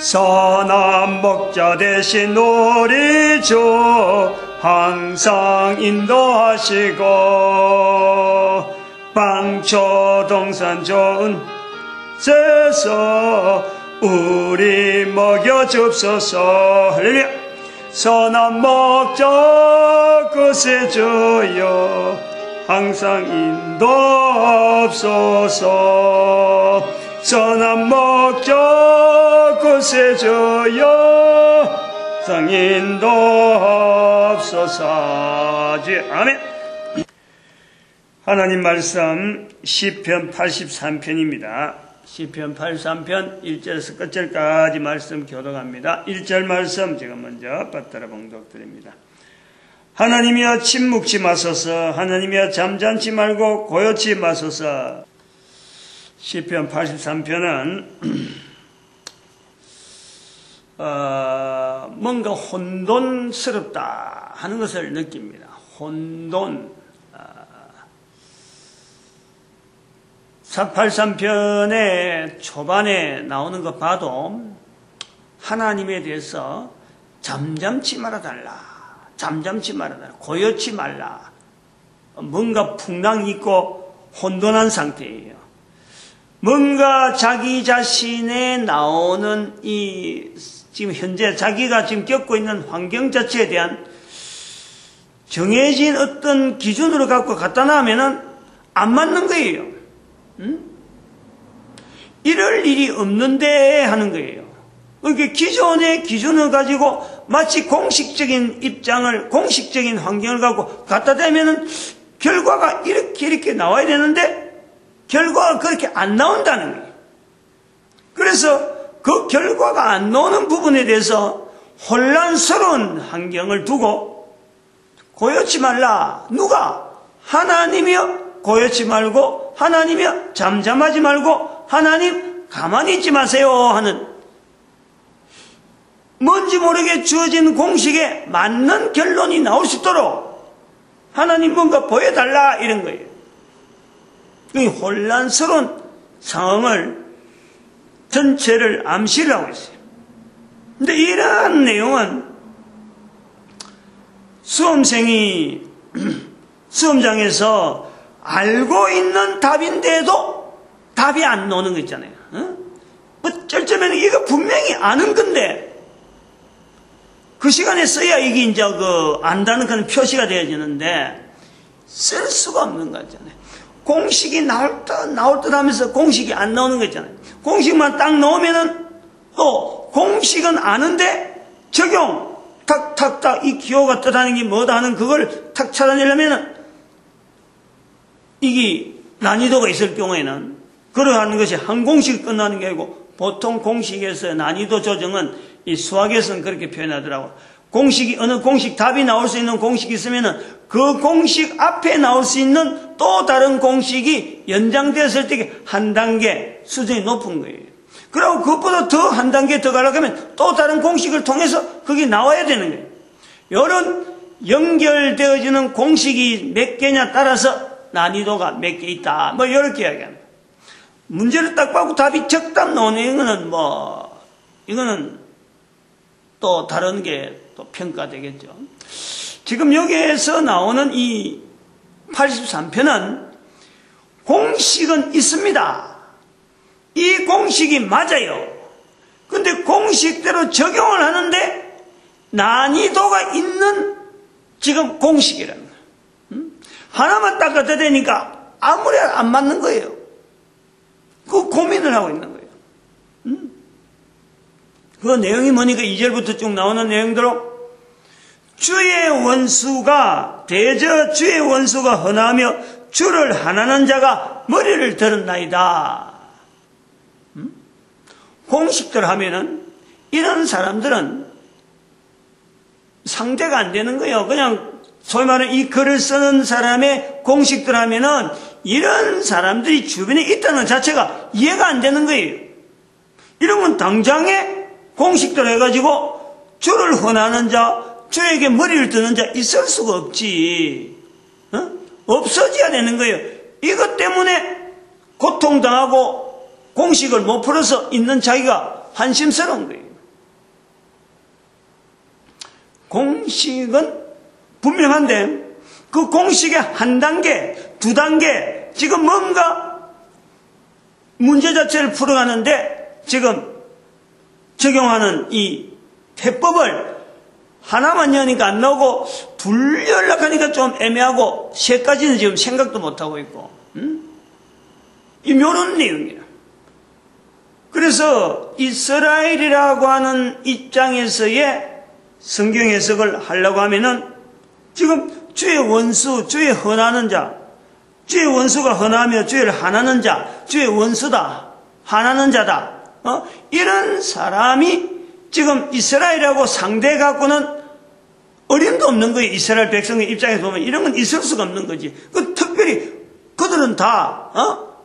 선한 목자 대신 우리 주 항상 인도하시고 방초 동산 좋은 데서 우리 먹여줍소서. 할렐루야. 선한 목자 구세주여 항상 인도하옵소서. 선한 목자 구세주여 항상 인도하옵소서. 아멘. 하나님 말씀 시편 83편입니다. 시편 83편 1절에서 끝절까지 말씀 교독합니다. 1절 말씀 제가 먼저 받들어 봉독드립니다. 하나님이여 침묵지 마소서. 하나님이여 잠잠지 말고 고요치 마소서. 시편 83편은 뭔가 혼돈스럽다 하는 것을 느낍니다. 혼돈. 83편의 초반에 나오는 거 봐도 하나님에 대해서 잠잠치 말아달라. 잠잠치 말아달라. 고요치 말라. 뭔가 풍랑이 있고 혼돈한 상태예요. 뭔가 자기 자신에 나오는 지금 현재 자기가 지금 겪고 있는 환경 자체에 대한 정해진 어떤 기준으로 갖고 갖다 놔면은 안 맞는 거예요. 이럴 일이 없는데 하는 거예요. 그러니까 기존의 기준을 가지고 마치 공식적인 입장을, 공식적인 환경을 갖고 갖다 대면은 결과가 이렇게 나와야 되는데 결과가 그렇게 안 나온다는 거예요. 그래서 그 결과가 안 나오는 부분에 대해서 혼란스러운 환경을 두고 고요치 말라. 누가? 하나님이여 고요치 말고, 하나님이여 잠잠하지 말고, 하나님 가만히 있지 마세요 하는 뭔지 모르게 주어진 공식에 맞는 결론이 나올 수 있도록 하나님 뭔가 보여달라 이런 거예요. 이 혼란스러운 상황을 전체를 암시를 하고 있어요. 근데 이러한 내용은 수험생이 수험장에서 알고 있는 답인데도 답이 안 나오는 거 있잖아요. 어쩔 때면 이거 분명히 아는 건데 그 시간에 써야 이게 이제 안다는 그런 표시가 되어지는데 쓸 수가 없는 거 있잖아요. 공식이 나올 듯 하면서 공식이 안 나오는 거 있잖아요. 공식만 딱 나오면은 또 공식은 아는데 적용 탁탁탁 이 기호가 뜻하는 게 뭐다 하는 그걸 탁 찾아내려면은 이게 난이도가 있을 경우에는 그러한 것이 한 공식 끝나는 게 아니고 보통 공식에서 난이도 조정은 이 수학에서는 그렇게 표현하더라고. 공식이 어느 공식 답이 나올 수 있는 공식이 있으면은 그 공식 앞에 나올 수 있는 또 다른 공식이 연장되었을 때 한 단계 수준이 높은 거예요. 그리고 그것보다 더 한 단계 더 가려고 하면 또 다른 공식을 통해서 그게 나와야 되는 거예요. 이런 연결되어지는 공식이 몇 개냐 따라서 난이도가 몇 개 있다. 뭐 이렇게 이야기합니다. 문제를 딱 봐도 답이 적답 나오는 거는 이거는 또 다른 게 또 평가되겠죠. 지금 여기에서 나오는 이 83편은 공식은 있습니다. 이 공식이 맞아요. 근데 공식대로 적용을 하는데 난이도가 있는 지금 공식이라는 거예요. 하나만 딱 갖다 대니까 아무리 안 맞는 거예요. 그 고민을 하고 있는 거예요. 그 내용이 뭐니까 2절부터 쭉 나오는 내용대로 주의 원수가 대저 주의 원수가 헌하며 주를 하나는 자가 머리를 들었나이다. 공식들 하면은 이런 사람들은 상대가 안 되는 거예요. 그냥 소위 말하는 이 글을 쓰는 사람의 공식들 하면은 이런 사람들이 주변에 있다는 자체가 이해가 안 되는 거예요. 이러면 당장에 공식들 해가지고 주를 헌하는 자, 주에게 머리를 드는 자 있을 수가 없지. 없어져야 되는 거예요. 이것 때문에 고통당하고 공식을 못 풀어서 있는 자기가 한심스러운 거예요. 공식은 분명한데 그 공식의 한 단계, 두 단계 지금 뭔가 문제 자체를 풀어가는데 지금 적용하는 이 해법을 하나만 여니까 안 나오고 둘 연락하니까 좀 애매하고 세 가지는 지금 생각도 못하고 있고 이 묘한 내용이에요. 그래서 이스라엘이라고 하는 입장에서의 성경 해석을 하려고 하면은 지금 주의 원수, 주의 헌하는 자, 주의 원수가 헌하며 주의를 한하는 자, 주의 원수다, 한하는 자다. 이런 사람이 지금 이스라엘하고 상대 갖고는 어림도 없는 거예요. 이스라엘 백성의 입장에서 보면 이런 건 있을 수가 없는 거지. 특별히 그들은 다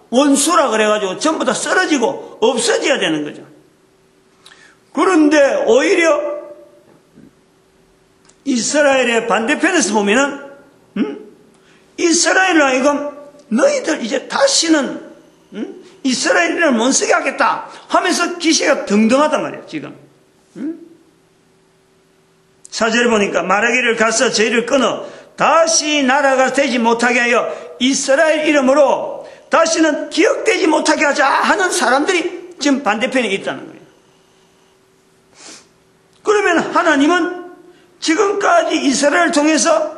원수라 그래가지고 전부 다 쓰러지고 없어져야 되는 거죠. 그런데 오히려 이스라엘의 반대편에서 보면은 이스라엘로 하여금 너희들 이제 다시는 이스라엘을 못 쓰게 하겠다 하면서 기세가 등등하단 말이에요. 지금 4절에 보니까 말하기를 가서 저희를 끊어 다시 나라가 되지 못하게 하여 이스라엘 이름으로 다시는 기억되지 못하게 하자 하는 사람들이 지금 반대편에 있다는 거예요. 그러면 하나님은 지금까지 이스라엘을 통해서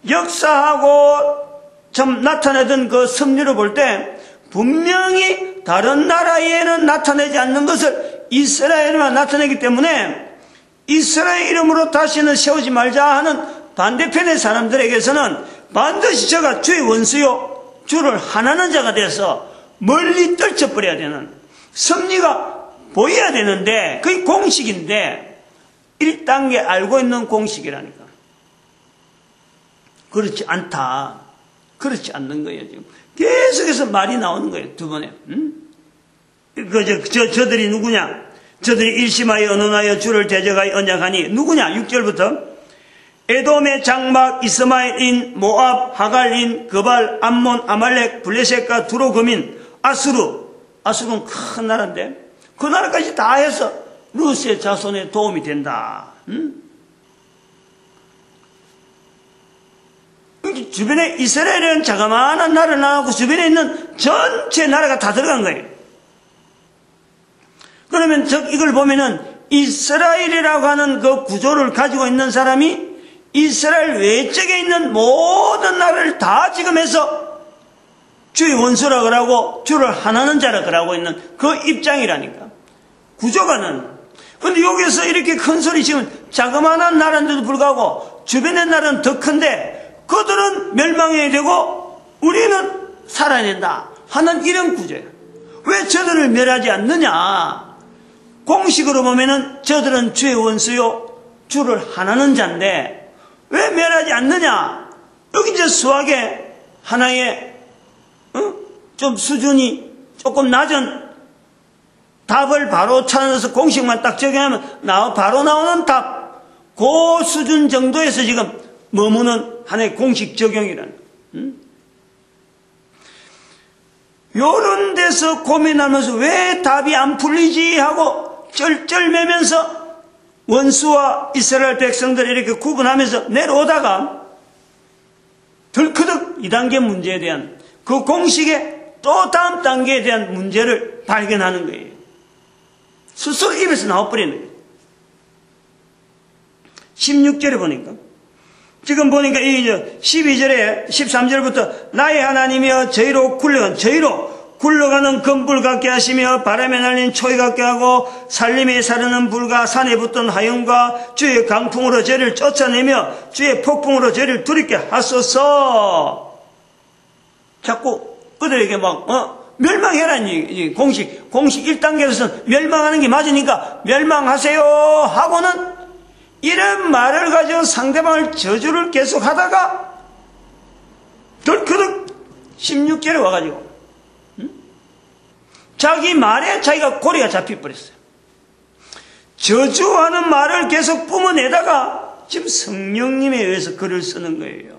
역사하고 좀 나타내던 그 섭리를 볼 때 분명히 다른 나라에는 나타내지 않는 것을 이스라엘에만 나타내기 때문에 이스라엘 이름으로 다시는 세우지 말자 하는 반대편의 사람들에게서는 반드시 저가 주의 원수요 주를 한하는 자가 돼서 멀리 떨쳐버려야 되는 섭리가 보여야 되는데 그게 공식인데 1단계 알고 있는 공식이라니까. 그렇지 않다. 그렇지 않는 거예요. 지금 계속해서 말이 나오는 거예요. 두 번에. 저들이 누구냐? 저들이 일심하여 언언하여 주를 대적하여 언약하니 누구냐? 6절부터 에돔의 장막, 이스마엘인, 모압, 하갈인, 그발, 암몬, 아말렉, 블레셋과 두로거민, 아수르. 아수르는 큰 나라인데 그 나라까지 다 해서 루스의 자손에 도움이 된다. 주변에 이스라엘은 자그마한 나라를 나가고 주변에 있는 전체 나라가 다 들어간 거예요. 그러면 이걸 보면은 이스라엘이라고 하는 그 구조를 가지고 있는 사람이 이스라엘 외적에 있는 모든 나라를 다 지금 해서 주의 원수라 그러고 주를 한하는 자라 그러고 있는 그 입장이라니까. 구조가는. 근데 여기서 이렇게 큰 소리 지금 자그마한 나라인데도 불구하고 주변의 나라는 더 큰데 그들은 멸망해야 되고 우리는 살아야 된다 하는 이런 구조예요. 왜 저들을 멸하지 않느냐? 공식으로 보면은 저들은 주의 원수요 주를 한하는 자인데 왜 멸하지 않느냐? 여기 이제 수학의 하나의 좀 수준이 조금 낮은 답을 바로 찾아서 공식만 딱 적용하면 바로 나오는 답, 그 수준 정도에서 지금 머무는 하나의 공식 적용이라는 요런 데서 고민하면서 왜 답이 안 풀리지 하고 쩔쩔매면서 원수와 이스라엘 백성들을 이렇게 구분하면서 내려오다가 덜커덕 2단계 문제에 대한 그 공식의 또 다음 단계에 대한 문제를 발견하는 거예요. 스스로 입에서 나와버리는 거예요. 16절에 보니까 지금 보니까 이 12절에 13절부터 나의 하나님이여 저희로 굴러가는 금불 같게 하시며 바람에 날린 초이 같게 하고 산림에 사르는 불과 산에 붙던 하염과 주의 강풍으로 저희를 쫓아내며 주의 폭풍으로 저희를 두렵게 하소서. 자꾸 그들에게 멸망해라니 공식 1단계에서는 멸망하는 게 맞으니까 멸망하세요 하고는 이런 말을 가지고 상대방을 저주를 계속 하다가 덜커덕 16절에 와가지고 자기 말에 자기가 고리가 잡혀버렸어요. 저주하는 말을 계속 뿜어내다가 지금 성령님에 의해서 글을 쓰는 거예요.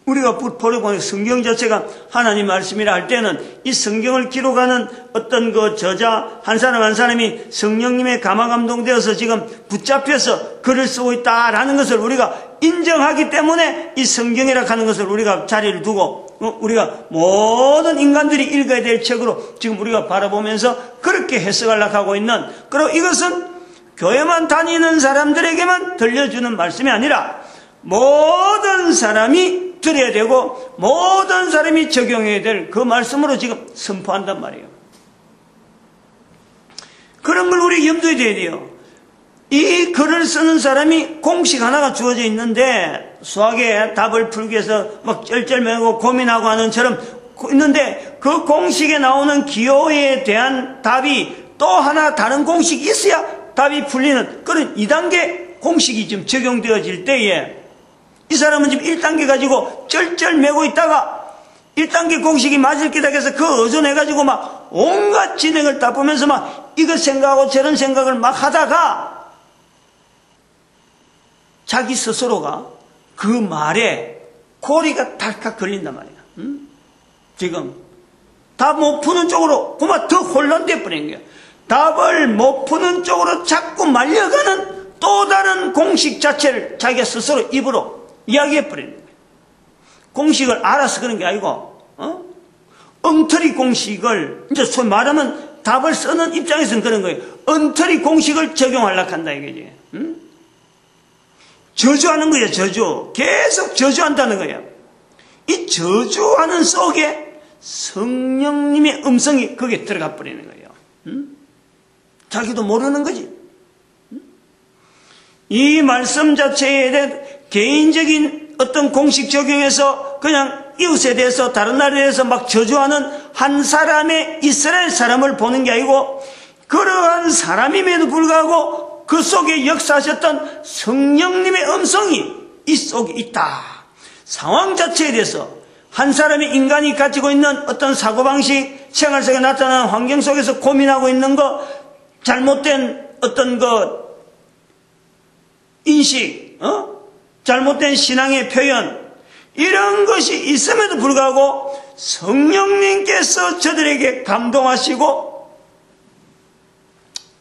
우리가 보려보니 성경 자체가 하나님 말씀이라 할 때는 이 성경을 기록하는 어떤 그 저자 한 사람 한 사람이 성령님의 감화 감동되어서 지금 붙잡혀서 글을 쓰고 있다라는 것을 우리가 인정하기 때문에 이 성경이라 하는 것을 우리가 자리를 두고 우리가 모든 인간들이 읽어야 될 책으로 지금 우리가 바라보면서 그렇게 해석하려고 하고 있는, 그리고 이것은 교회만 다니는 사람들에게만 들려주는 말씀이 아니라 모든 사람이 들어야 되고 모든 사람이 적용해야 될 그 말씀으로 지금 선포한단 말이에요. 그런 걸 우리 염두에 둬야 돼요. 이 글을 쓰는 사람이 공식 하나가 주어져 있는데 수학에 답을 풀기 위해서 막 쩔쩔매고 고민하고 하는 처럼 있는데 그 공식에 나오는 기호에 대한 답이 또 하나 다른 공식이 있어야 답이 풀리는 그런 2단계 공식이 지금 적용되어질 때에 이 사람은 지금 1단계 가지고 쩔쩔매고 있다가 1단계 공식이 맞을 기다 해서 그 의존해가지고 막 온갖 진행을 다 보면서 막 이거 생각하고 저런 생각을 막 하다가 자기 스스로가 그 말에 고리가 달칵 걸린단 말이야. 지금 답 못 푸는 쪽으로 그만 더 혼란돼 버린 거야. 답을 못 푸는 쪽으로 자꾸 말려가는 또 다른 공식 자체를 자기가 스스로 입으로 이야기해버리는 거예요. 공식을 알아서 그런 게 아니고, 엉터리 공식을, 이제 소위 말하면 답을 쓰는 입장에서는 그런 거예요. 엉터리 공식을 적용하려고 한다, 이거지. 저주하는 거예요, 저주. 계속 저주한다는 거예요. 이 저주하는 속에 성령님의 음성이 거기에 들어가 버리는 거예요. 자기도 모르는 거지. 이 말씀 자체에 대한 개인적인 어떤 공식 적용에서 그냥 이웃에 대해서 다른 나라에 대해서 막 저주하는 한 사람의 이스라엘 사람을 보는 게 아니고 그러한 사람임에도 불구하고 그 속에 역사하셨던 성령님의 음성이 이 속에 있다. 상황 자체에 대해서 한 사람의 인간이 가지고 있는 어떤 사고방식, 생활 속에 나타나는 환경 속에서 고민하고 있는 거, 잘못된 어떤 것 인식, 잘못된 신앙의 표현, 이런 것이 있음에도 불구하고 성령님께서 저들에게 감동하시고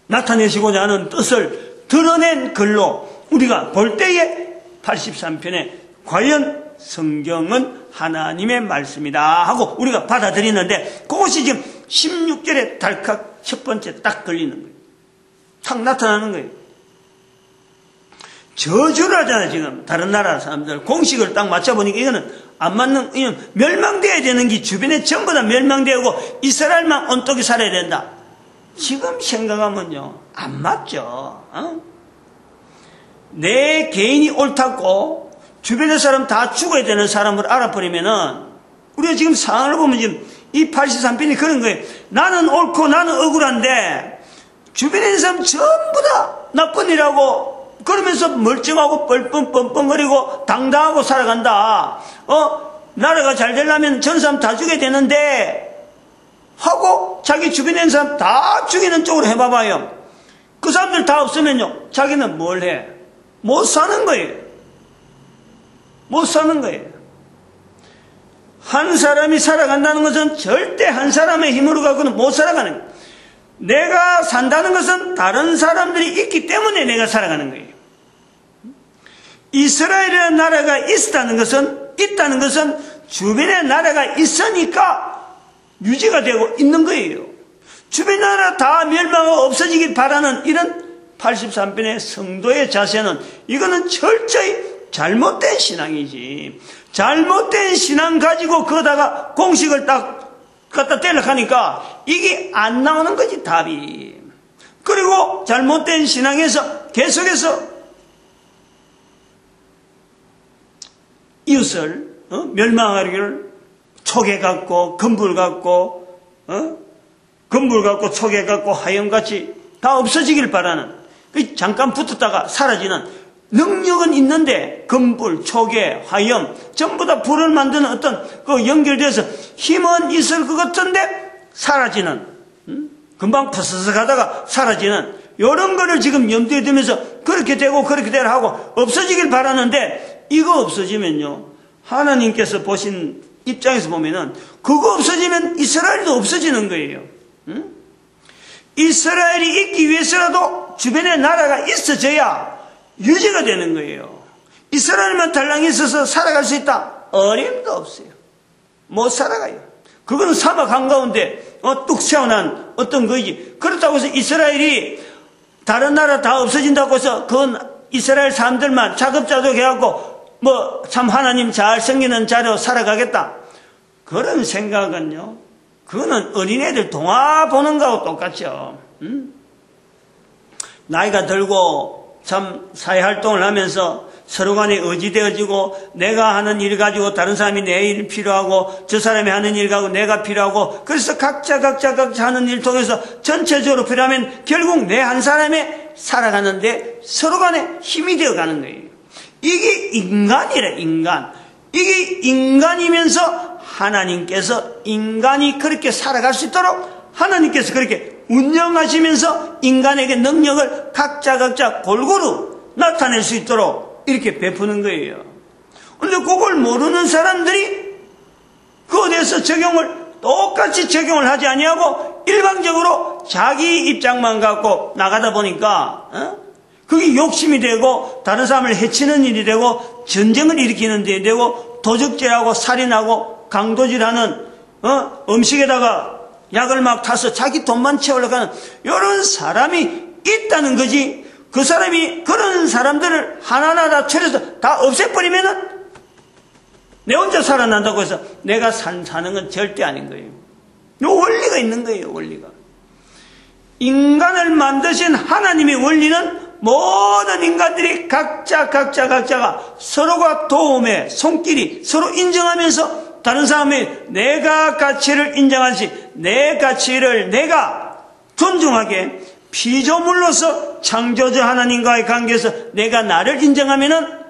나타내시고자 하는 뜻을 드러낸 글로 우리가 볼 때에 83편에 과연 성경은 하나님의 말씀이다 하고 우리가 받아들이는데 그것이 지금 16절에 달칵 첫 번째 딱 걸리는 거예요. 탁 나타나는 거예요. 저주를 하잖아요, 지금. 다른 나라 사람들. 공식을 딱 맞춰보니까 이거는 안 맞는, 이건 멸망되어야 되는 게 주변에 전부 다 멸망되고 이스라엘만 온떡이 살아야 된다. 지금 생각하면요, 안 맞죠. 내 개인이 옳다고 주변의 사람 다 죽어야 되는 사람을 알아버리면은 우리가 지금 상황을 보면 지금 이 83편이 그런 거예요. 나는 옳고 나는 억울한데 주변에 있는 사람 전부 다 나쁜 일하고 그러면서 멀쩡하고 뻘뻥뻥뻥거리고 당당하고 살아간다. 나라가 잘 되려면 전 사람 다 죽여야 되는데 하고 자기 주변에 있는 사람 다 죽이는 쪽으로 해봐봐요. 그 사람들 다 없으면요, 자기는 뭘 해? 못 사는 거예요. 못 사는 거예요. 한 사람이 살아간다는 것은 절대 한 사람의 힘으로 갖고는 못 살아가는 거예요. 내가 산다는 것은 다른 사람들이 있기 때문에 내가 살아가는 거예요. 이스라엘이라는 나라가 있다는 것은 주변에 나라가 있으니까 유지가 되고 있는 거예요. 주변 나라 다 멸망하고 없어지길 바라는 이런 83편의 성도의 자세는 이거는 철저히 잘못된 신앙이지. 잘못된 신앙 가지고 거다가 공식을 딱 갖다 떼려고 하니까 이게 안 나오는 거지, 답이. 그리고 잘못된 신앙에서 계속해서 이웃을 멸망하기를 촉에 갖고 금불 갖고 촉에 갖고 하염같이 다 없어지길 바라는, 잠깐 붙었다가 사라지는 능력은 있는데 금불, 촉에, 화염 전부 다 불을 만드는 어떤 그 연결돼서 힘은 있을 것 같은데 사라지는, 금방 퍼스스 가다가 사라지는 이런 거를 지금 염두에 두면서 그렇게 되고 그렇게 되라 하고 없어지길 바라는데, 이거 없어지면요 하나님께서 보신 입장에서 보면은 그거 없어지면 이스라엘도 없어지는 거예요. 응? 이스라엘이 있기 위해서라도 주변에 나라가 있어져야 유지가 되는 거예요. 이스라엘만 달랑이 있어서 살아갈 수 있다? 어림도 없어요. 못 살아가요. 그거는 사막 한가운데 뚝 세워난 어떤 거지. 그렇다고 해서 이스라엘이 다른 나라 다 없어진다고 해서 그건 이스라엘 사람들만 자급자족 해갖고 뭐 참 하나님 잘 섬기는 자로 살아가겠다. 그런 생각은요, 그거는 어린애들 동화 보는 거하고 똑같죠. 나이가 들고 참 사회활동을 하면서 서로 간에 의지되어지고 내가 하는 일 가지고 다른 사람이 내 일 필요하고 저 사람이 하는 일 가지고 내가 필요하고 그래서 각자 하는 일 통해서 전체적으로 필요하면 결국 내 한 사람이 살아가는데 서로 간에 힘이 되어가는 거예요. 이게 인간이래, 인간. 이게 인간이면서 하나님께서 인간이 그렇게 살아갈 수 있도록 하나님께서 그렇게 운영하시면서 인간에게 능력을 각자 골고루 나타낼 수 있도록 이렇게 베푸는 거예요. 그런데 그걸 모르는 사람들이 그거에 대해서 똑같이 적용을 하지 아니하고 일방적으로 자기 입장만 갖고 나가다 보니까 그게 욕심이 되고 다른 사람을 해치는 일이 되고 전쟁을 일으키는 일이 되고 도적질하고 살인하고 강도질하는 음식에다가 약을 막 타서 자기 돈만 채우려고 하는 이런 사람이 있다는 거지. 그 사람이 그런 사람들을 하나하나 다 처리해서 다 없애버리면은 내 혼자 살아난다고 해서 내가 사는 건 절대 아닌 거예요. 이 원리가 있는 거예요. 원리가. 인간을 만드신 하나님의 원리는 모든 인간들이 각자가 서로가 도움의 손길이 서로 인정하면서 다른 사람의 내가 가치를 인정하지 내 가치를 내가 존중하게 피조물로서 창조주 하나님과의 관계에서 내가 나를 인정하면은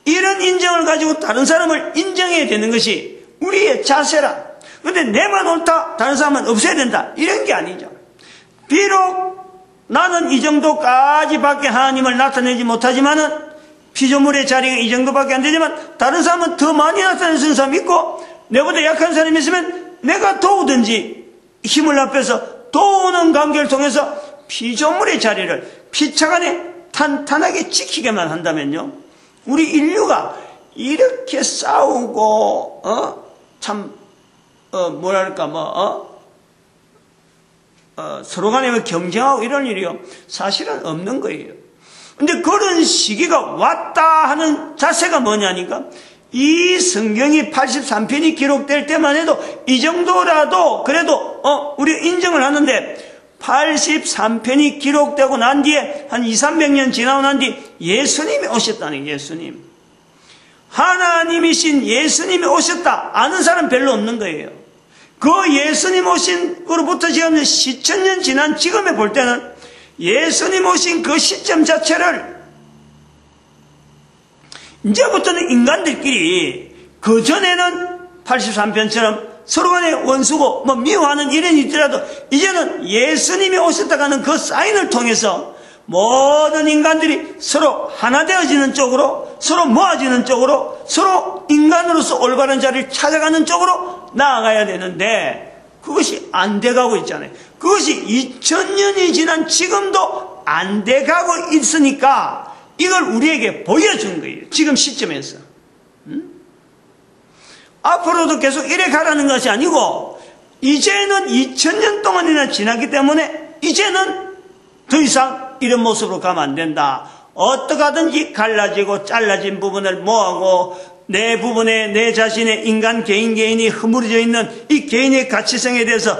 이런 인정을 가지고 다른 사람을 인정해야 되는 것이 우리의 자세라. 그런데 내만 옳다 다른 사람은 없애야 된다 이런 게 아니죠. 비록 나는 이 정도까지밖에 하나님을 나타내지 못하지만은 피조물의 자리가 이 정도밖에 안 되지만 다른 사람은 더 많이 나타낼 수 있는 사람이 있고 내보다 약한 사람이 있으면 내가 도우든지 힘을 합해서 도우는 관계를 통해서 피조물의 자리를 피차간에 탄탄하게 지키게만 한다면요 우리 인류가 이렇게 싸우고 서로 간에 경쟁하고 이런 일이요 사실은 없는 거예요. 근데 그런 시기가 왔다 하는 자세가 뭐냐니까 이 성경이 83편이 기록될 때만 해도 이 정도라도 그래도 우리 인정을 하는데 83편이 기록되고 난 뒤에 한 200~300년 지나고 난 뒤 예수님이 오셨다는 거예요. 예수님. 하나님이신 예수님이 오셨다 아는 사람 별로 없는 거예요. 그 예수님 오신 으로부터 지금 시천년 지난 지금에 볼 때는 예수님 오신 그 시점 자체를 이제부터는 인간들끼리 그 전에는 83편처럼 서로 간에 원수고 미워하는 일은 있더라도 이제는 예수님이 오셨다고 하는 그 사인을 통해서 모든 인간들이 서로 하나 되어지는 쪽으로 서로 모아지는 쪽으로 서로 인간으로서 올바른 자리를 찾아가는 쪽으로 나아가야 되는데 그것이 안 돼가고 있잖아요. 그것이 2000년이 지난 지금도 안 돼가고 있으니까 이걸 우리에게 보여준 거예요. 지금 시점에서. 앞으로도 계속 이래 가라는 것이 아니고 이제는 2000년 동안이나 지났기 때문에 이제는 더 이상 이런 모습으로 가면 안 된다. 어떻게 하든지 갈라지고 잘라진 부분을 모아고 내 부분에 내 자신의 인간 개인이 허물어져 있는 이 개인의 가치성에 대해서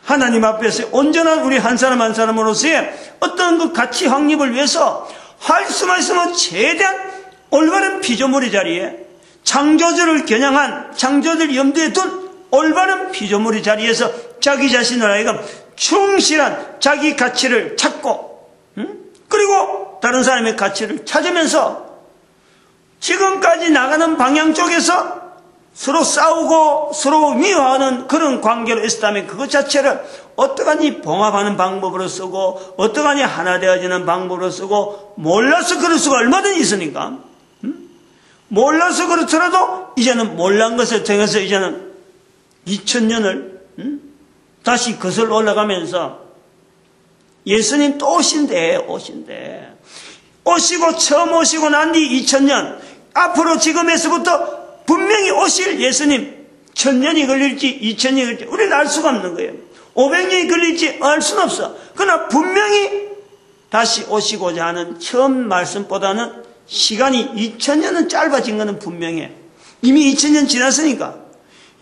하나님 앞에서 온전한 우리 한 사람 한 사람으로서의 어떤 그 가치 확립을 위해서 할 수만 있으면 최대한 올바른 피조물의 자리에 창조주를 겨냥한 창조주를 염두에 둔 올바른 피조물의 자리에서 자기 자신을 하여금 충실한 자기 가치를 찾고 그리고 다른 사람의 가치를 찾으면서 지금까지 나가는 방향 쪽에서 서로 싸우고 서로 미워하는 그런 관계로 있었다면 그것 자체를 어떡하니 봉합하는 방법으로 쓰고 어떡하니 하나 되어지는 방법으로 쓰고 몰라서 그럴 수가 얼마든지 있으니까 몰라서 그렇더라도 이제는 몰란 것을 통해서 이제는 2000년을 다시 거슬러 올라가면서 예수님 또 오신대. 오시고 처음 오시고 난 뒤 2000년, 앞으로 지금에서부터 분명히 오실 예수님, 1000년이 걸릴지 2000년이 걸릴지 우리는 알 수가 없는 거예요. 500년이 걸릴지 알 수는 없어. 그러나 분명히 다시 오시고자 하는 처음 말씀보다는 시간이 2000년은 짧아진 것은 분명해. 이미 2000년 지났으니까.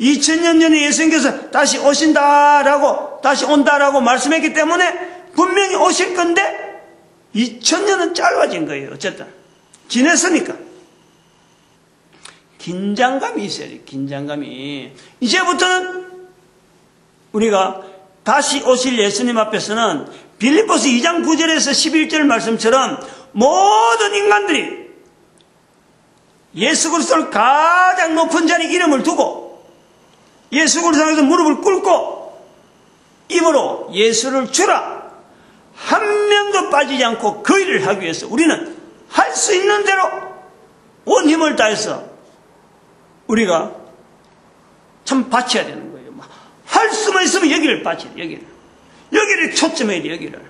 2000년 전에 예수님께서 다시 오신다라고, 다시 온다라고 말씀했기 때문에 분명히 오실 건데 2000년은 짧아진 거예요. 어쨌든 지냈으니까. 긴장감이 있어요. 긴장감이. 이제부터는 우리가 다시 오실 예수님 앞에서는 빌립보서 2장 9절에서 11절 말씀처럼 모든 인간들이 예수 그리스도를 가장 높은 자리 이름을 두고 예수 그리스도에서 무릎을 꿇고 입으로 예수를 주라, 한 명도 빠지지 않고 그 일을 하기 위해서 우리는 할 수 있는 대로 온 힘을 다해서 우리가 참 바쳐야 되는 거예요. 할 수만 있으면 여기를 바쳐야 돼. 여기를 초점해야 돼. 여기를.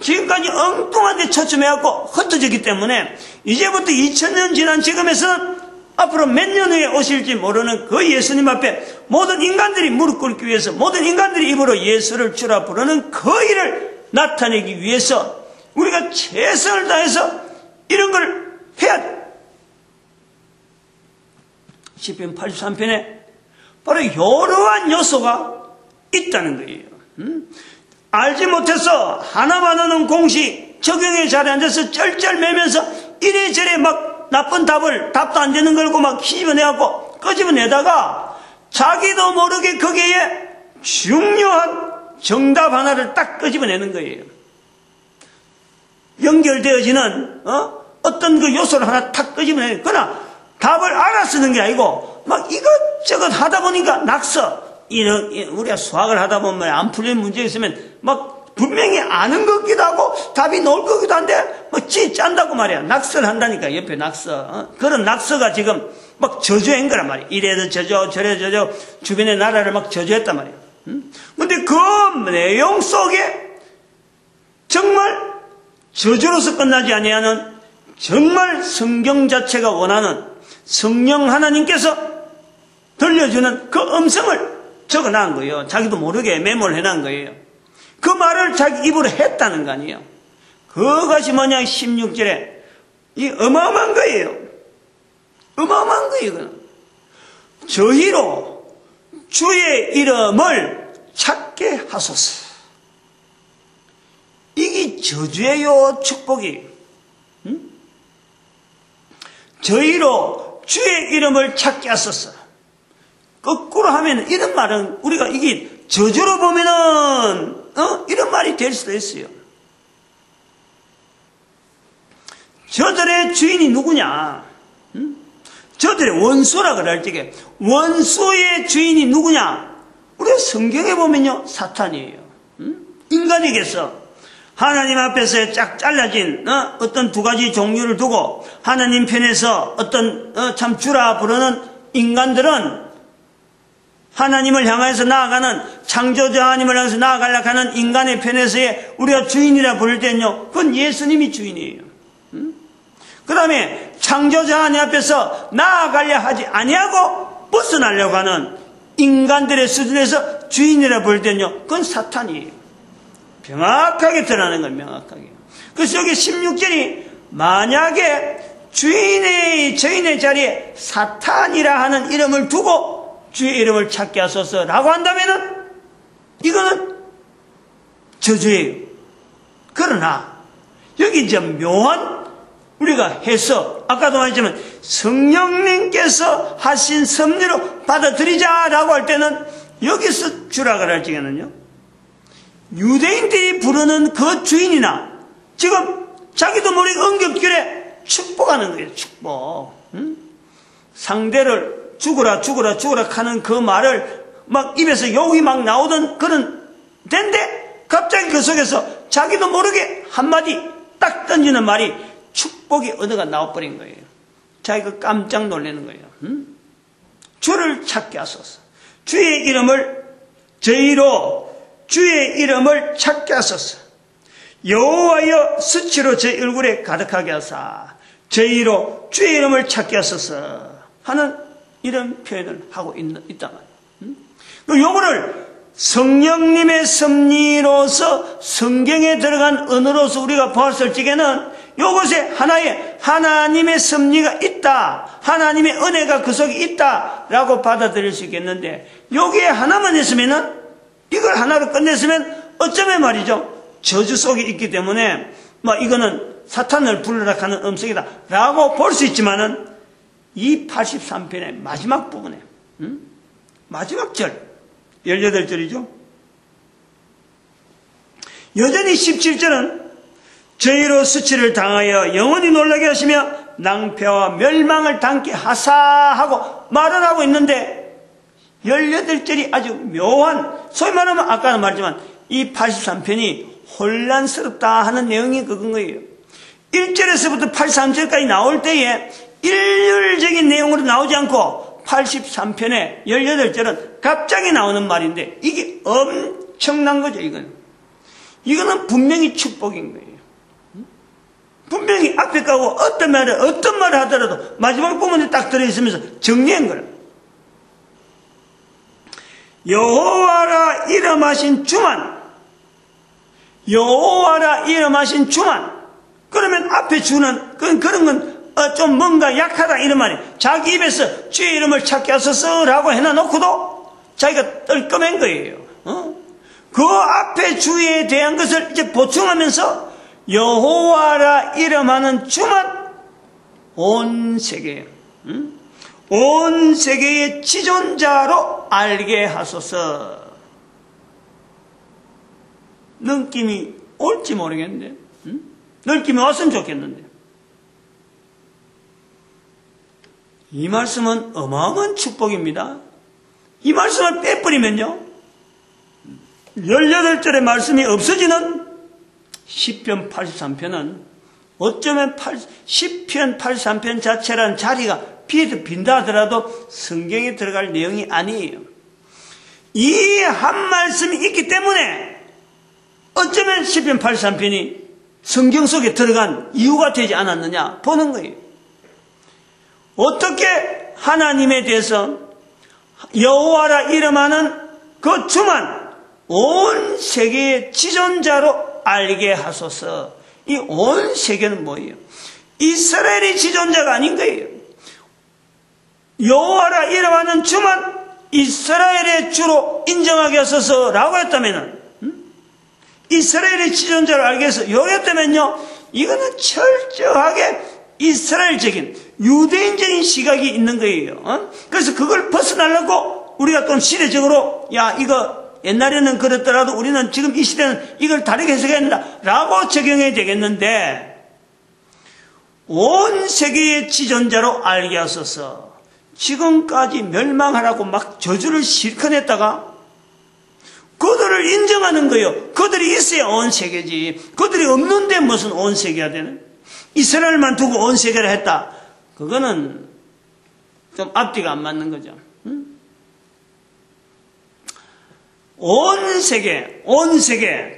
지금까지 엉뚱한 데 초점해갖고 흩어졌기 때문에 이제부터 2000년 지난 지금에서는 앞으로 몇 년 후에 오실지 모르는 그 예수님 앞에 모든 인간들이 무릎 꿇기 위해서, 모든 인간들이 입으로 예수를 주라 부르는 그 일을 나타내기 위해서 우리가 최선을 다해서 이런 걸 해야 돼. 시편 83편에 바로 이러한 요소가 있다는 거예요. 알지 못해서 하나만 하는 공식 적용의 자리에 앉아서 쩔쩔매면서 이래저래 막 나쁜 답도 안 되는 걸고 막 휘집어내갖고 끄집어내다가 자기도 모르게 거기에 중요한 정답 하나를 딱 끄집어내는 거예요. 연결되어지는 어떤 그 요소를 하나 탁 끄집어내는. 그러나 답을 알아 쓰는 게 아니고 막 이것저것 하다 보니까 낙서. 우리가 수학을 하다 보면 안 풀리는 문제 있으면 막 분명히 아는 것 같기도 하고 답이 나올 것 같기도 한데 막 짠다고 말이야. 낙서를 한다니까. 옆에 낙서. 그런 낙서가 지금 막 저주한 거란 말이야. 이래도 저주 저래도 저주, 주변의 나라를 막 저주했단 말이야. 근데 그 내용 속에 정말 저주로서 끝나지 아니하는, 정말 성경 자체가 원하는 성령 하나님께서 들려주는 그 음성을 적어놓은 거예요. 자기도 모르게 메모를 해놓은 거예요. 그 말을 자기 입으로 했다는 거 아니에요. 그것이 뭐냐, 16절에 이 어마어마한 거예요. 어마어마한 거예요. 이거는. 저희로 주의 이름을 찾게 하소서. 이게 저주예요, 축복이. 저희로 주의 이름을 찾게 하소서. 거꾸로 하면 이런 말은 우리가 이게 저주로 보면은 이런 말이 될 수도 있어요. 저들의 주인이 누구냐? 저들의 원수라 그럴 적에 원수의 주인이 누구냐? 우리가 성경에 보면요, 사탄이에요. 인간에게서 하나님 앞에서 쫙 잘라진 어떤 두 가지 종류를 두고 하나님 편에서 어떤 참 주라 부르는 인간들은 하나님을 향해서 나아가는, 창조자 하나님을 향해서 나아가려고 하는 인간의 편에서의 우리가 주인이라 부를 때는요, 그건 예수님이 주인이에요. 그 다음에 창조자 하나님 앞에서 나아가려 하지 아니하고 벗어나려고 하는 인간들의 수준에서 주인이라 부를 때는요, 그건 사탄이에요. 명확하게 드러나는 건 명확하게. 그래서 여기 16절이 만약에 저인의 자리에 사탄이라 하는 이름을 두고 주의 이름을 찾게 하소서라고 한다면은 이거는 저주예요. 그러나 여기 이제 묘한 우리가 해서 아까도 말했지만 성령님께서 하신 섭리로 받아들이자라고 할 때는 여기서 주라 그럴 적에는요, 유대인들이 부르는 그 주인이나 지금 자기도 모르게 언급결에 축복하는 거예요. 축복. 상대를 죽으라 하는 그 말을 막 입에서 욕이 막 나오던 그런 데인데 갑자기 그 속에서 자기도 모르게 한마디 딱 던지는 말이 축복의 언어가 나와버린 거예요. 자기가 깜짝 놀라는 거예요. 주를 찾게 하소서. 주의 이름을 저희로 주의 이름을 찾게 하소서. 여호와여 수치로 제 얼굴에 가득하게 하사 저희로 주의 이름을 찾게 하소서 하는 이런 표현을 하고 있단 말이에요. 요거를 성령님의 섭리로서 성경에 들어간 언어로서 우리가 보았을 적에는 요것에 하나의 하나님의 섭리가 있다, 하나님의 은혜가 그 속에 있다라고 받아들일 수 있겠는데, 여기에 하나만 있으면은, 이걸 하나로 끝냈으면 어쩌면 말이죠, 저주 속에 있기 때문에 이거는 사탄을 불러라 하는 음성이다 라고 볼 수 있지만은, 이 83편의 마지막 부분에 마지막 절 18절이죠. 여전히 17절은 저희로 수치를 당하여 영원히 놀라게 하시며 낭패와 멸망을 당케 하사하고 말을 하고 있는데, 18절이 아주 묘한, 소위 말하면 아까는 말했지만 이 83편이 혼란스럽다 하는 내용이 그건 거예요. 1절에서부터 83절까지 나올 때에 일률적인 내용으로 나오지 않고 83편의 18절은 갑자기 나오는 말인데, 이게 엄청난 거죠. 이거는 분명히 축복인 거예요. 분명히 앞에 가고 어떤 말을 하더라도 마지막 부분에 딱 들어있으면서 정리한 거예요. 여호와라 이름하신 주만, 여호와라 이름하신 주만. 그러면 앞에 주는 그런 건 좀 뭔가 약하다 이런 말이, 자기 입에서 주의 이름을 찾게 하소서라고 해놔놓고도 자기가 떨끔한 거예요. 그 앞에 주에 대한 것을 이제 보충하면서 여호와라 이름하는 주만 온 세계, 온 세계의 지존자로 알게 하소서. 느낌이 올지 모르겠는데, 느낌이 왔으면 좋겠는데, 이 말씀은 어마어마한 축복입니다. 이 말씀을 빼버리면요, 18절의 말씀이 없어지는 시편 83편은 어쩌면 시편 83편 자체라는 자리가 빈다 하더라도 성경에 들어갈 내용이 아니에요. 이 한 말씀이 있기 때문에 어쩌면 시편 83편이 성경 속에 들어간 이유가 되지 않았느냐 보는 거예요. 어떻게 하나님에 대해서 여호와라 이름하는 그 주만 온 세계의 지존자로 알게 하소서. 이 온 세계는 뭐예요? 이스라엘이 지존자가 아닌 거예요. 여호와라 이름하는 주만 이스라엘의 주로 인정하게 하소서라고 했다면은, 이스라엘의 지존자를 알게 해서 요랬다면요, 이거는 철저하게 이스라엘적인 유대인적인 시각이 있는 거예요. 그래서 그걸 벗어나려고 우리가 또 시대적으로, 야, 이거 옛날에는 그랬더라도 우리는 지금 이 시대는 이걸 다르게 해석해야 된다 라고 적용해야 되겠는데, 온 세계의 지존자로 알게 하소서. 지금까지 멸망하라고 막 저주를 실컷 했다가 그들을 인정하는 거예요. 그들이 있어야 온 세계지, 그들이 없는데 무슨 온 세계가 되는, 이스라엘만 두고 온 세계를 했다, 그거는 좀 앞뒤가 안 맞는 거죠. 온 세계,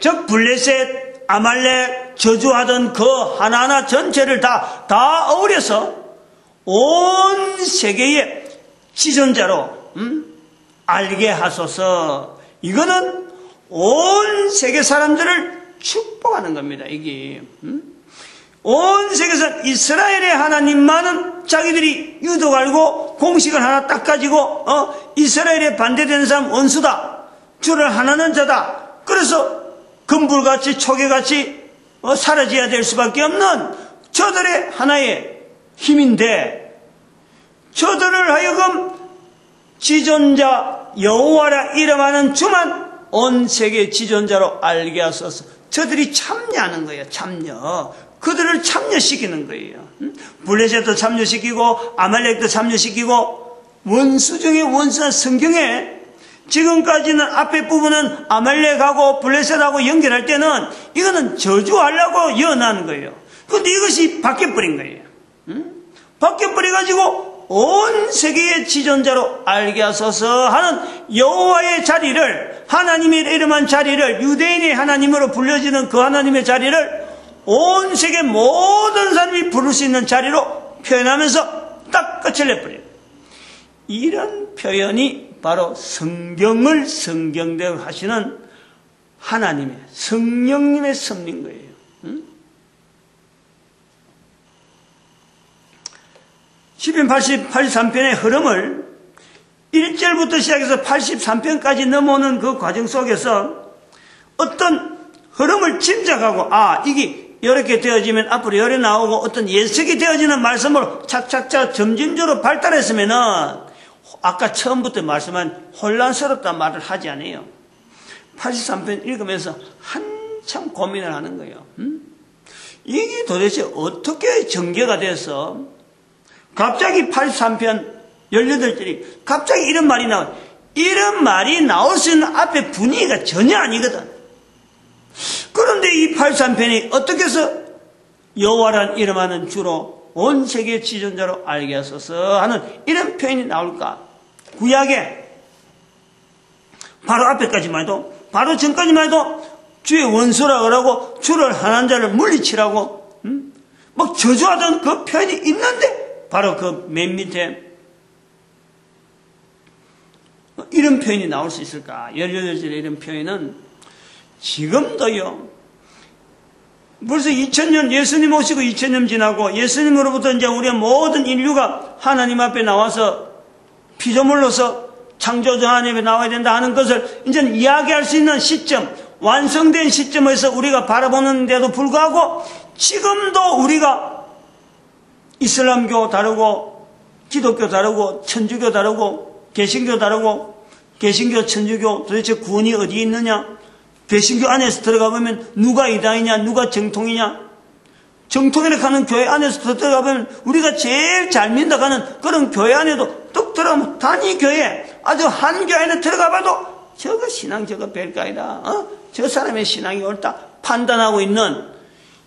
즉 블레셋, 아말렉 저주하던 그 하나하나 전체를 다 어우려서 온 세계의 지존자로 알게 하소서. 이거는 온 세계 사람들을 축복하는 겁니다. 이게 온 세계에서 이스라엘의 하나님만은 자기들이 유독 알고 공식을 하나 딱 가지고 이스라엘에 반대되는 사람 원수다, 주를 하나는 자다, 그래서 금불같이 초계같이 사라져야 될 수밖에 없는 저들의 하나의 힘인데, 저들을 하여금 지존자 여호와라 이름하는 주만 온 세계 지존자로 알게 하소서. 저들이 참여하는 거예요. 참여. 그들을 참여시키는 거예요. 블레셋도 참여시키고 아말렉도 참여시키고, 원수 중에 원수는 성경에 지금까지는 앞에 부분은 아말렉하고 블레셋하고 연결할 때는 이거는 저주하려고 예언하는 거예요. 그런데 이것이 바뀌어버린 거예요. 벗겨버려가지고 온 세계의 지존자로 알게 하소서 하는 여호와의 자리를, 하나님의 이름한 자리를, 유대인의 하나님으로 불려지는 그 하나님의 자리를 온 세계 모든 사람이 부를 수 있는 자리로 표현하면서 딱 끝을 내버려요. 이런 표현이 바로 성경을 성경대로 하시는 하나님의, 성령님의 섭리인 거예요. 시편 83편의 흐름을 1절부터 시작해서 83편까지 넘어오는 그 과정 속에서 어떤 흐름을 짐작하고, 이게 이렇게 되어지면 앞으로 열에 나오고 어떤 예측이 되어지는 말씀으로 착착착 점진적으로 발달했으면은 아까 처음부터 말씀한 혼란스럽다는 말을 하지 않아요. 83편 읽으면서 한참 고민을 하는 거예요. 이게 도대체 어떻게 전개가 돼서 갑자기 83편 18절이 갑자기 이런 말이 나와요. 이런 말이 나올 수 있는 앞에 분위기가 전혀 아니거든. 그런데 이 83편이 어떻게 해서 여호와란 이름하는 주로 온 세계 지존자로 알게 하소서 하는 이런 표현이 나올까? 구약에 바로 앞에까지만 해도, 바로 전까지만 해도 주의 원수라 그러고 주를 한한 자를 물리치라고 막 저주하던 그 표현이 있는데 바로 그 맨 밑에 이런 표현이 나올 수 있을까? 18절의 이런 표현은 지금도요, 벌써 2000년, 예수님 오시고 2000년 지나고 예수님으로부터 이제 우리의 모든 인류가 하나님 앞에 나와서 피조물로서 창조주 하나님 앞에 나와야 된다 하는 것을 이제는 이야기할 수 있는 시점, 완성된 시점에서 우리가 바라보는데도 불구하고 지금도 우리가 이슬람교 다르고 기독교 다르고 천주교 다르고 개신교 다르고 개신교 천주교 도대체 구원이 어디에 있느냐? 개신교 안에서 들어가 보면 누가 이단이냐, 누가 정통이냐? 정통이라고 하는 교회 안에서 들어가 보면 우리가 제일 잘 믿는다고 하는 그런 교회 안에도 뚝 들어가면 단위교회, 아주 한 교회 안에 들어가 봐도 저거 신앙 저거 별거 아니다. 저 사람의 신앙이 옳다 판단하고 있는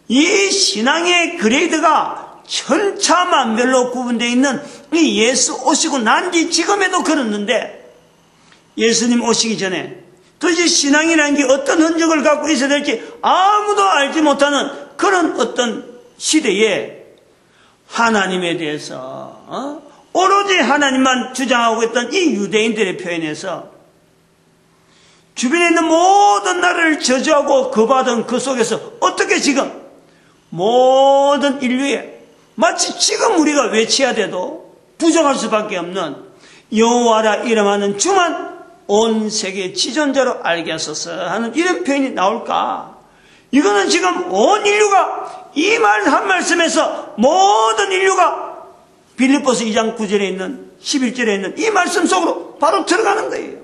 이 신앙의 그레이드가 천차만별로 구분되어 있는 이 예수 오시고 난 뒤 지금에도 그렇는데, 예수님 오시기 전에 도대체 신앙이라는 게 어떤 흔적을 갖고 있어야 될지 아무도 알지 못하는 그런 어떤 시대에 하나님에 대해서 오로지 하나님만 주장하고 있던 이 유대인들의 표현에서 주변에 있는 모든 나라를 저주하고 거부하던 그 속에서 어떻게 지금 모든 인류에 마치 지금 우리가 외쳐야 돼도 부정할 수밖에 없는 여호와라 이름하는 주만 온 세계 지존자로 알게 하소서 하는 이런 표현이 나올까? 이거는 지금 온 인류가 이 말 한 말씀에서 모든 인류가 빌립보서 2장 9절에 있는 11절에 있는 이 말씀 속으로 바로 들어가는 거예요.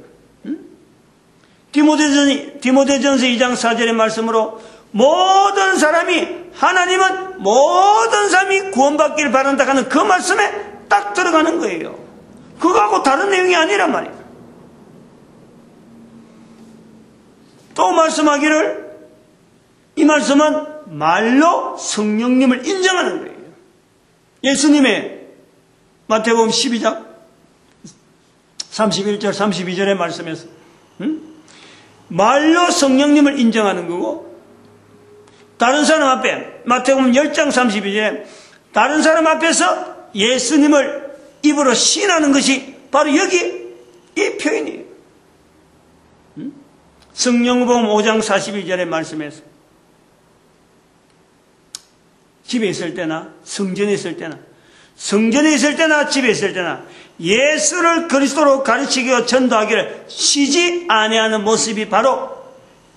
디모데전서 2장 4절의 말씀으로 모든 사람이, 하나님은 모든 사람이 구원받기를 바란다 하는 그 말씀에 딱 들어가는 거예요. 그거하고 다른 내용이 아니란 말이에요. 또 말씀하기를, 이 말씀은 말로 성령님을 인정하는 거예요. 예수님의 마태복음 12장 31절 32절의 말씀에서 말로 성령님을 인정하는 거고, 다른 사람 앞에 마태복음 10장 32절에 다른 사람 앞에서 예수님을 입으로 시인하는 것이 바로 여기 이 표현이에요. 성령복음 5장 42절의 말씀에서 집에 있을 때나 성전에 있을 때나 집에 있을 때나 예수를 그리스도로 가르치고 전도하기를 쉬지 아니하는 모습이 바로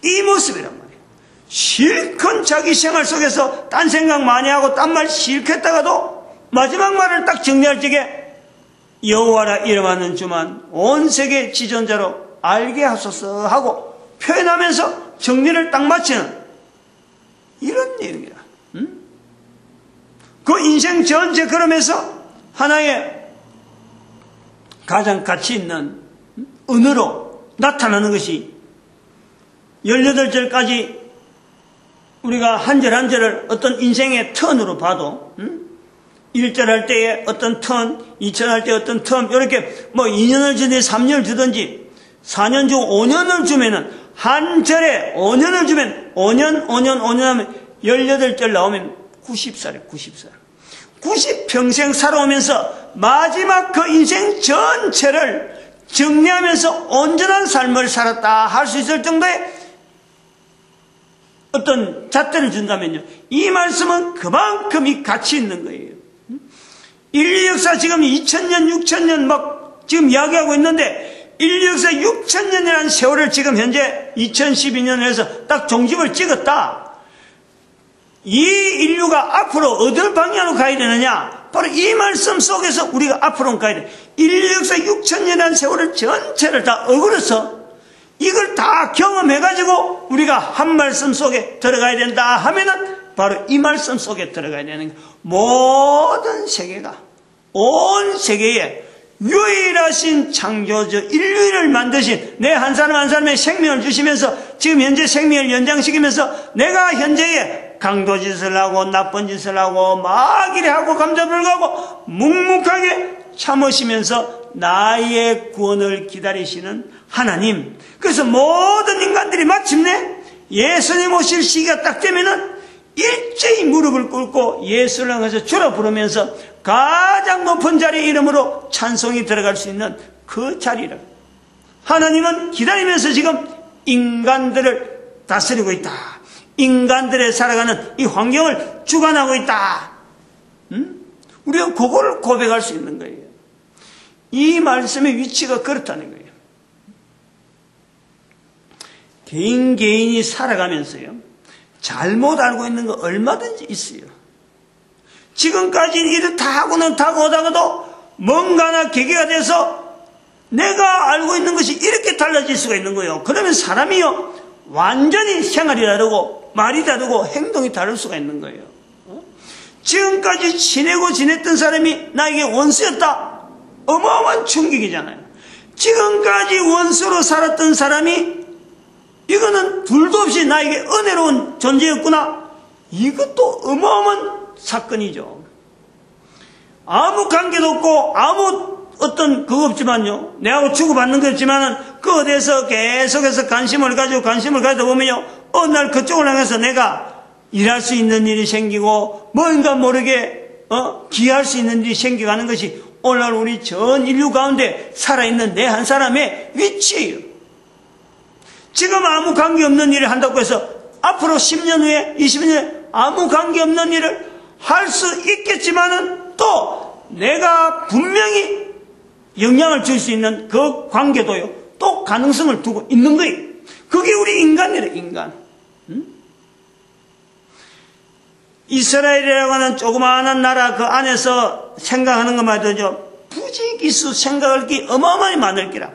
이 모습이란 말이에요. 실컷 자기 생활 속에서 딴 생각 많이 하고 딴 말 실컷 했다가도 마지막 말을 딱 정리할 적에 여호와라 이름하는 주만 온 세계 지존자로 알게 하소서 하고 표현하면서 정리를 딱 마치는 이런 내용이야. 그 인생 전체 그러면서 하나의 가장 가치 있는 은으로 나타나는 것이 18절까지 우리가 한 절 한 절을 어떤 인생의 턴으로 봐도 1절 할 때에 어떤 턴, 2절 할 때 어떤 턴, 이렇게 뭐 2년을 주든지 3년을 주든지 4년 주고 5년을 주면은 한 절에 5년을 주면 5년 하면 18절 나오면 90살이에요. 90평생 살아오면서 마지막 그 인생 전체를 정리하면서 온전한 삶을 살았다 할 수 있을 정도의 어떤 잣대를 준다면요, 이 말씀은 그만큼이 가치 있는 거예요. 인류 역사 지금 2000년, 6000년 막 지금 이야기하고 있는데, 인류 역사 6000년이라는 세월을 지금 현재 2012년에 해서 딱 종집을 찍었다. 이 인류가 앞으로 어딜 방향으로 가야 되느냐? 바로 이 말씀 속에서 우리가 앞으로 가야 돼. 인류 역사 6000년이라는 세월을 전체를 다 어그러서 이걸 다 경험해가지고 우리가 한 말씀 속에 들어가야 된다 하면은 바로 이 말씀 속에 들어가야 되는 거예요. 모든 세계가, 온 세계에 유일하신 창조주 인류를 만드신 내 한 사람 한 사람의 생명을 주시면서 지금 현재 생명을 연장시키면서 내가 현재에 강도짓을 하고 나쁜 짓을 하고 막 이래 하고 감자불가하고 묵묵하게 참으시면서 나의 구원을 기다리시는 하나님. 그래서 모든 인간들이 마침내 예수님 오실 시기가 딱 되면은 일제히 무릎을 꿇고 예수를 향해서 주라 부르면서 가장 높은 자리의 이름으로 찬송이 들어갈 수 있는 그 자리를 하나님은 기다리면서 지금 인간들을 다스리고 있다. 인간들의 살아가는 이 환경을 주관하고 있다. 우리가 그걸 고백할 수 있는 거예요. 이 말씀의 위치가 그렇다는 거예요. 개인이 살아가면서요, 잘못 알고 있는 거 얼마든지 있어요. 지금까지 일을 다 하고는 다 오다가도 뭔가나 계기가 돼서 내가 알고 있는 것이 이렇게 달라질 수가 있는 거예요. 그러면 사람이요, 완전히 생활이 다르고 말이 다르고 행동이 다를 수가 있는 거예요. 지금까지 지냈던 사람이 나에게 원수였다. 어마어마한 충격이잖아요. 지금까지 원수로 살았던 사람이 이거는 둘도 없이 나에게 은혜로운 존재였구나. 이것도 어마어마한 사건이죠. 아무 관계도 없고 아무 어떤 그거 없지만요, 내하고 주고받는 거 없지만은 그 어디에서 계속해서 관심을 가지다 보면요, 어느 날 그쪽을 향해서 내가 일할 수 있는 일이 생기고 뭔가 모르게 기할 수 있는 일이 생겨가는 것이 오늘날 우리 전 인류 가운데 살아있는 내 한 사람의 위치예요. 지금 아무 관계없는 일을 한다고 해서 앞으로 10년 후에 20년 후에 아무 관계없는 일을 할 수 있겠지만은 또 내가 분명히 영향을 줄 수 있는 그 관계도요, 또 가능성을 두고 있는 거예요. 그게 우리 인간이래, 인간. 이스라엘이라고 하는 조그마한 나라 그 안에서 생각하는 것만 해도 부지기수 생각할 게 어마어마하게 많을 기라.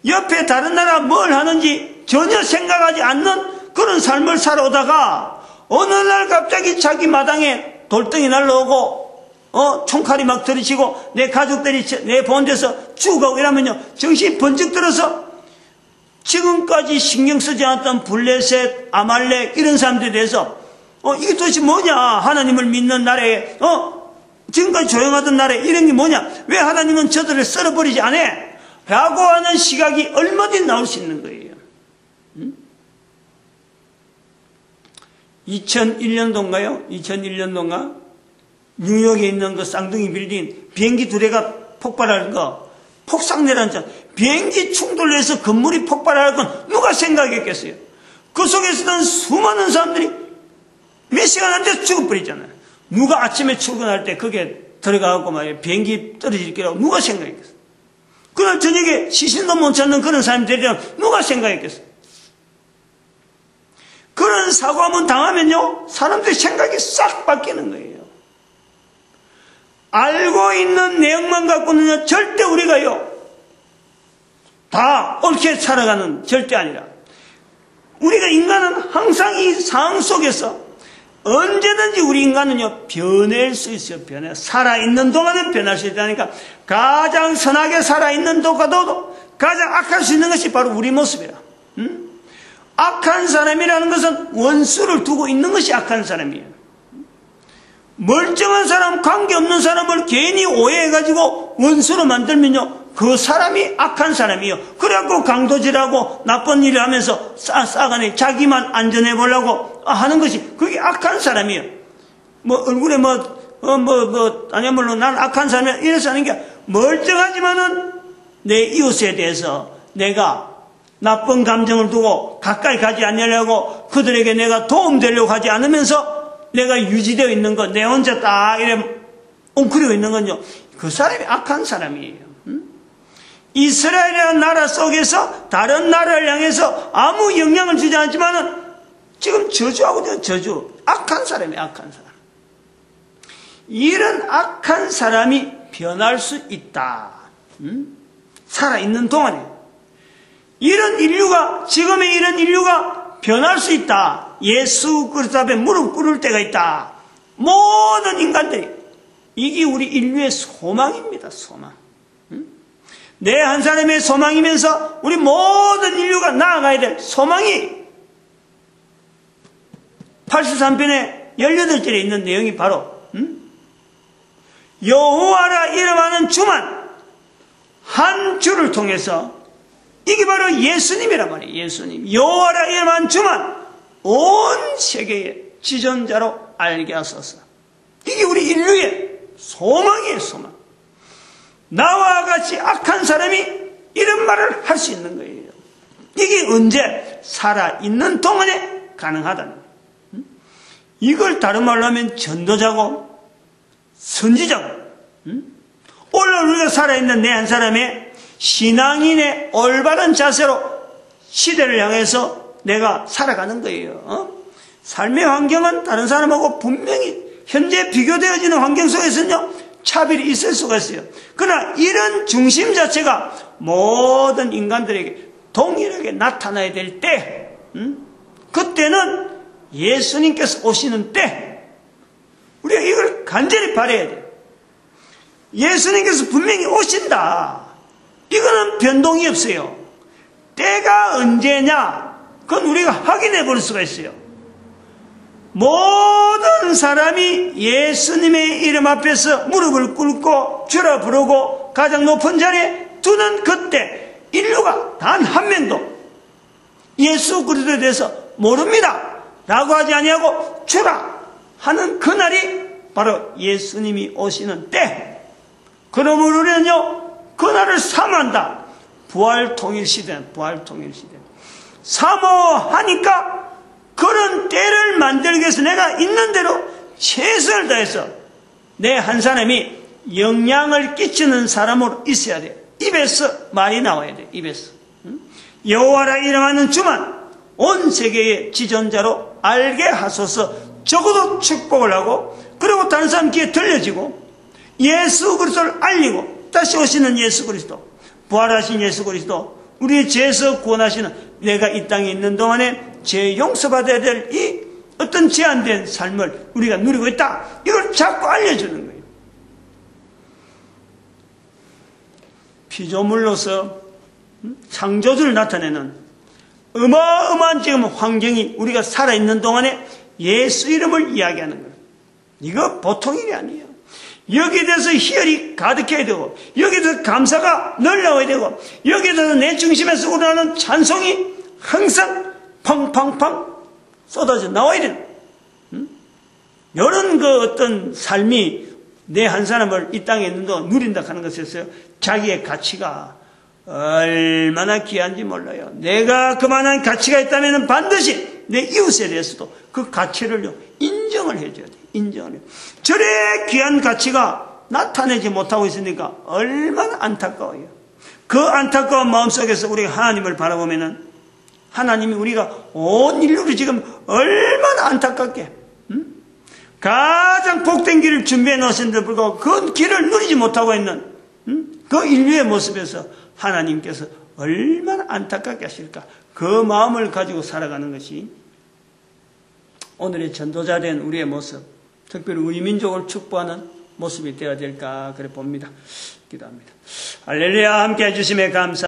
옆에 다른 나라 뭘 하는지 전혀 생각하지 않는 그런 삶을 살아오다가 어느 날 갑자기 자기 마당에 돌덩이 날라오고 총칼이 막 들이치고 내 가족들이 내 본데서 죽어가고 이러면요, 정신이 번쩍 들어서 지금까지 신경 쓰지 않았던 블레셋, 아말렉 이런 사람들에 대해서 이게 도대체 뭐냐, 하나님을 믿는 나라에 지금까지 조용하던 나라에 이런 게 뭐냐, 왜 하나님은 저들을 썰어버리지 않아? 라고 하는 시각이 얼마든지 나올 수 있는 거예요. 2001년도인가요? 2001년도인가? 뉴욕에 있는 그 쌍둥이 빌딩 비행기 2대가 폭발하는 거, 폭삭내라는 자, 비행기 충돌해서 건물이 폭발할 건 누가 생각했겠어요? 그 속에 있었던 수많은 사람들이 몇 시간 안 돼서 죽어버리잖아요. 누가 아침에 출근할 때 거기에 들어가고 말이에요, 비행기 떨어질 거라고 누가 생각했겠어요? 그날 저녁에 시신도 못 찾는 그런 사람들이랑 누가 생각했겠어요? 그런 사고 한번 당하면요, 사람들의 생각이 싹 바뀌는 거예요. 알고 있는 내용만 갖고는 절대 우리가요, 다 옳게 살아가는 절대 아니라, 우리가 인간은 항상 이 상황 속에서 언제든지 우리 인간은요, 변할 수 있어요. 살아있는 동안은 변할 수 있다니까. 가장 선하게 살아있는 동안도 가장 악할 수 있는 것이 바로 우리 모습이라. 악한 사람이라는 것은 원수를 두고 있는 것이 악한 사람이에요. 멀쩡한 사람, 관계없는 사람을 괜히 오해해가지고 원수로 만들면요, 그 사람이 악한 사람이에요. 그래갖고 강도질하고 나쁜 일을 하면서 싸가네 자기만 안전해 보려고 하는 것이, 그게 악한 사람이에요. 얼굴에 아니야, 물론 난 악한 사람이야, 이래서 하는 게, 멀쩡하지만은 내 이웃에 대해서 내가 나쁜 감정을 두고 가까이 가지 않으려고, 그들에게 내가 도움되려고 하지 않으면서 내가 유지되어 있는 것, 내 혼자 딱 이래 웅크리고 있는 건요, 그 사람이 악한 사람이에요. 이스라엘이라는 나라 속에서 다른 나라를 향해서 아무 영향을 주지 않지만은 지금 저주하거든요. 저주. 악한 사람이에요. 악한 사람. 이런 악한 사람이 변할 수 있다. 살아있는 동안에 이런 인류가, 지금의 이런 인류가 변할 수 있다. 예수 그리스도 앞에 무릎 꿇을 때가 있다. 모든 인간들이, 이게 우리 인류의 소망입니다. 소망. 내 한 사람의 소망이면서 우리 모든 인류가 나아가야 될 소망이 83편의 18절에 있는 내용이 바로 여호와라 이름하는 주만 한 주를 통해서, 이게 바로 예수님이란 말이에요. 예수님. 여호와라 이름하는 주만 온 세계의 지존자로 알게 하소서. 이게 우리 인류의 소망이에요. 소망. 나와 같이 악한 사람이 이런 말을 할 수 있는 거예요. 이게 언제? 살아있는 동안에 가능하다는 거예요. 이걸 다른 말로 하면 전도자고 선지자고, 오늘 우리가 살아있는 내 한 사람의 신앙인의 올바른 자세로 시대를 향해서 내가 살아가는 거예요. 삶의 환경은 다른 사람하고 분명히 현재 비교되어지는 환경 속에서는요, 차별이 있을 수가 있어요. 그러나 이런 중심 자체가 모든 인간들에게 동일하게 나타나야 될 때, 그때는 예수님께서 오시는 때, 우리가 이걸 간절히 바라야 돼요. 예수님께서 분명히 오신다. 이거는 변동이 없어요. 때가 언제냐? 그건 우리가 확인해 볼 수가 있어요. 모든 사람이 예수님의 이름 앞에서 무릎을 꿇고 주라 부르고 가장 높은 자리에 두는 그때, 인류가 단 한 명도 예수 그리스도에 대해서 모릅니다 라고 하지 아니하고 주라 하는 그날이 바로 예수님이 오시는 때, 그러므로 우리는요, 그날을 사모한다. 부활통일시대는 부활통일시대. 사모하니까 그런 때를 만들기 위해서 내가 있는 대로 최선을 다해서 내 한 사람이 영향을 끼치는 사람으로 있어야 돼. 입에서 말이 나와야 돼. 입에서. 여호와라 이름하는 주만 온 세계의 지존자로 알게 하소서. 적어도 축복을 하고, 그리고 다른 사람 귀에 들려지고, 예수 그리스도를 알리고, 다시 오시는 예수 그리스도, 부활하신 예수 그리스도, 우리의 죄에서 구원하시는, 내가 이 땅에 있는 동안에 죄 용서받아야 될 이 어떤 제한된 삶을 우리가 누리고 있다. 이걸 자꾸 알려주는 거예요. 피조물로서 창조주를 나타내는 어마어마한 지금 환경이 우리가 살아있는 동안에 예수 이름을 이야기하는 거예요. 이거 보통 일이 아니에요. 여기에 대해서 희열이 가득해야 되고, 여기에 대해서 감사가 놀라워야 되고, 여기에 대해서 내 중심에서 우러나는 찬송이 항상 팡팡팡 쏟아져 나와야 되는, 이런 그 어떤 삶이 내 한 사람을 이 땅에 있는 동안 누린다 하는 것에서 자기의 가치가 얼마나 귀한지 몰라요. 내가 그만한 가치가 있다면 반드시 내 이웃에 대해서도 그 가치를 인정을 해줘야 돼. 인정을 해요. 저래 귀한 가치가 나타내지 못하고 있으니까 얼마나 안타까워요. 그 안타까운 마음속에서 우리가 하나님을 바라보면은 하나님이 우리가 온 인류를 지금 얼마나 안타깝게 가장 복된 길을 준비해 놓으신데도 불구하고 그 길을 누리지 못하고 있는 그 인류의 모습에서 하나님께서 얼마나 안타깝게 하실까. 그 마음을 가지고 살아가는 것이 오늘의 전도자 된 우리의 모습, 특별히 우리 민족을 축복하는 모습이 되어야 될까 그래 봅니다. 기도합니다. 할렐루야. 함께 해주심에 감사.